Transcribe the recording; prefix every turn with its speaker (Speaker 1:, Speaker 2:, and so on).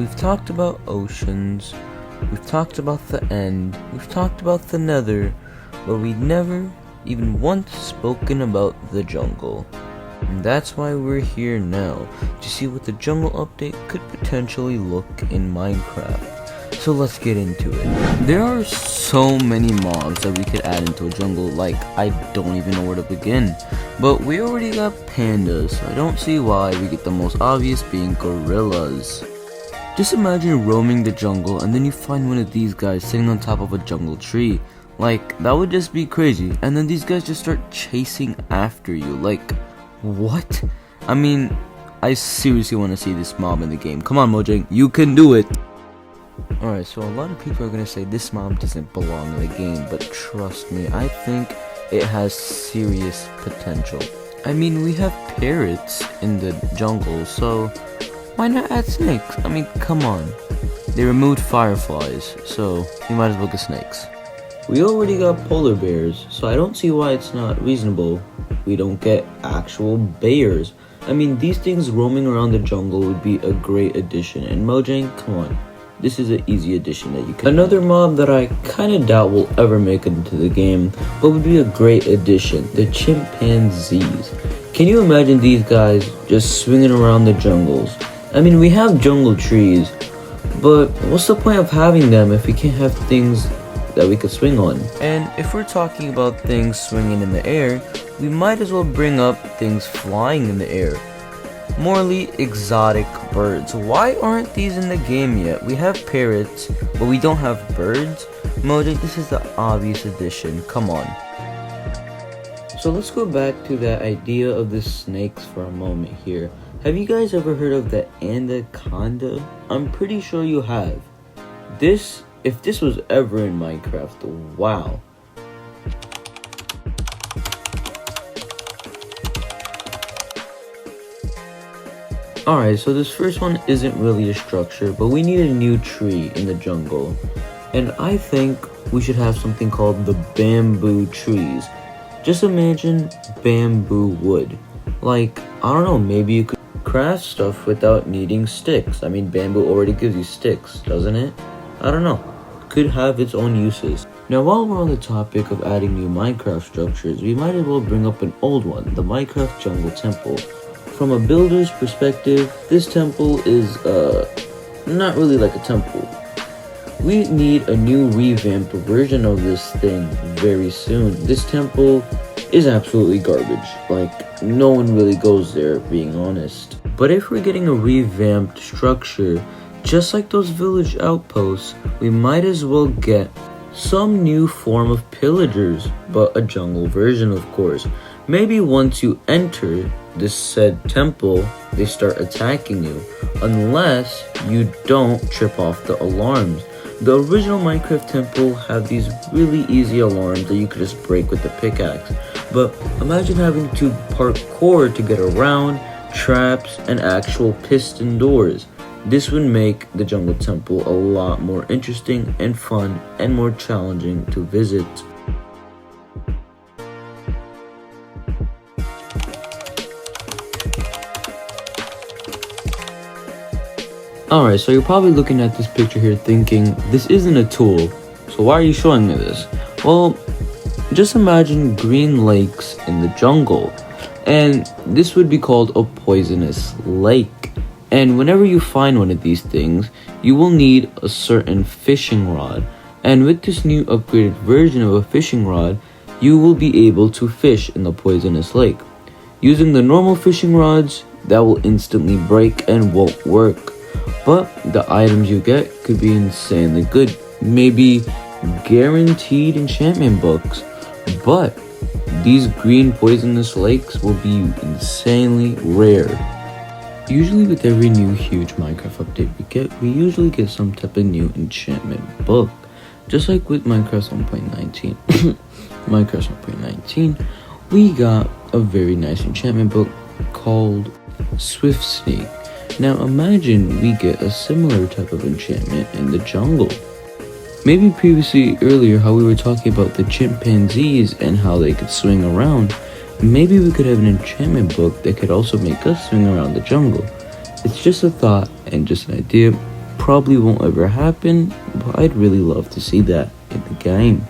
Speaker 1: we've talked about oceans, we've talked about the end, we've talked about the nether, but we've never even once spoken about the jungle. And that's why we're here now, to see what the jungle update could potentially look in Minecraft. So let's get into it. There are so many mobs that we could add into a jungle, like I don't even know where to begin. But we already got pandas, so I don't see why we get the most obvious being gorillas. Just imagine roaming the jungle and then you find one of these guys sitting on top of a jungle tree. Like, that would just be crazy. And then these guys just start chasing after you. Like, what? I mean, I seriously want to see this mob in the game. Come on, Mojang, you can do it! Alright, so a lot of people are going to say this mob doesn't belong in the game, but trust me, I think it has serious potential. I mean, we have parrots in the jungle, so why not add snakes? I mean, come on. They removed fireflies, so you might as well get snakes. We already got polar bears, so I don't see why it's not reasonable we don't get actual bears. I mean, these things roaming around the jungle would be a great addition, and Mojang, come on. This is an easy addition that you can. Another mob that I kinda doubt will ever make it into the game, but would be a great addition, the chimpanzees. Can you imagine these guys just swinging around the jungles? I mean, we have jungle trees, but what's the point of having them if we can't have things that we could swing on? And if we're talking about things swinging in the air, we might as well bring up things flying in the air. Morely exotic birds. Why aren't these in the game yet? We have parrots, but we don't have birds. Mojang, this is the obvious addition. Come on. So let's go back to that idea of the snakes for a moment here. Have you guys ever heard of the anaconda? I'm pretty sure you have. If this was ever in Minecraft, wow. Alright, so this first one isn't really a structure, but we need a new tree in the jungle. And I think we should have something called the bamboo trees. Just imagine bamboo wood. Like, I don't know, maybe you could craft stuff without needing sticks. I mean, bamboo already gives you sticks, doesn't it? I don't know. Could have its own uses. Now, while we're on the topic of adding new Minecraft structures, we might as well bring up an old one, the Minecraft Jungle Temple. From a builder's perspective, this temple is, not really like a temple. We need a new revamped version of this thing very soon. This temple is absolutely garbage. Like, no one really goes there, being honest. But if we're getting a revamped structure, just like those village outposts, we might as well get some new form of pillagers, but a jungle version, of course. Maybe once you enter this said temple, they start attacking you, unless you don't trip off the alarms. The original Minecraft temple had these really easy alarms that you could just break with the pickaxe, but imagine having to parkour to get around, traps, and actual piston doors. This would make the jungle temple a lot more interesting and fun and more challenging to visit. Alright, so you're probably looking at this picture here thinking, this isn't a tool, so why are you showing me this? Well, just imagine green lakes in the jungle, and this would be called a poisonous lake. And whenever you find one of these things, you will need a certain fishing rod. And with this new upgraded version of a fishing rod, you will be able to fish in the poisonous lake. Using the normal fishing rods, that will instantly break and won't work. But the items you get could be insanely good. Maybe guaranteed enchantment books. But these green poisonous lakes will be insanely rare. Usually with every new huge Minecraft update we usually get some type of new enchantment book. Just like with Minecraft 1.19. Minecraft 1.19, we got a very nice enchantment book called Swift Sneak. Now imagine we get a similar type of enchantment in the jungle. Maybe previously earlier how we were talking about the chimpanzees and how they could swing around, maybe we could have an enchantment book that could also make us swing around the jungle. It's just a thought and just an idea, probably won't ever happen, but I'd really love to see that in the game.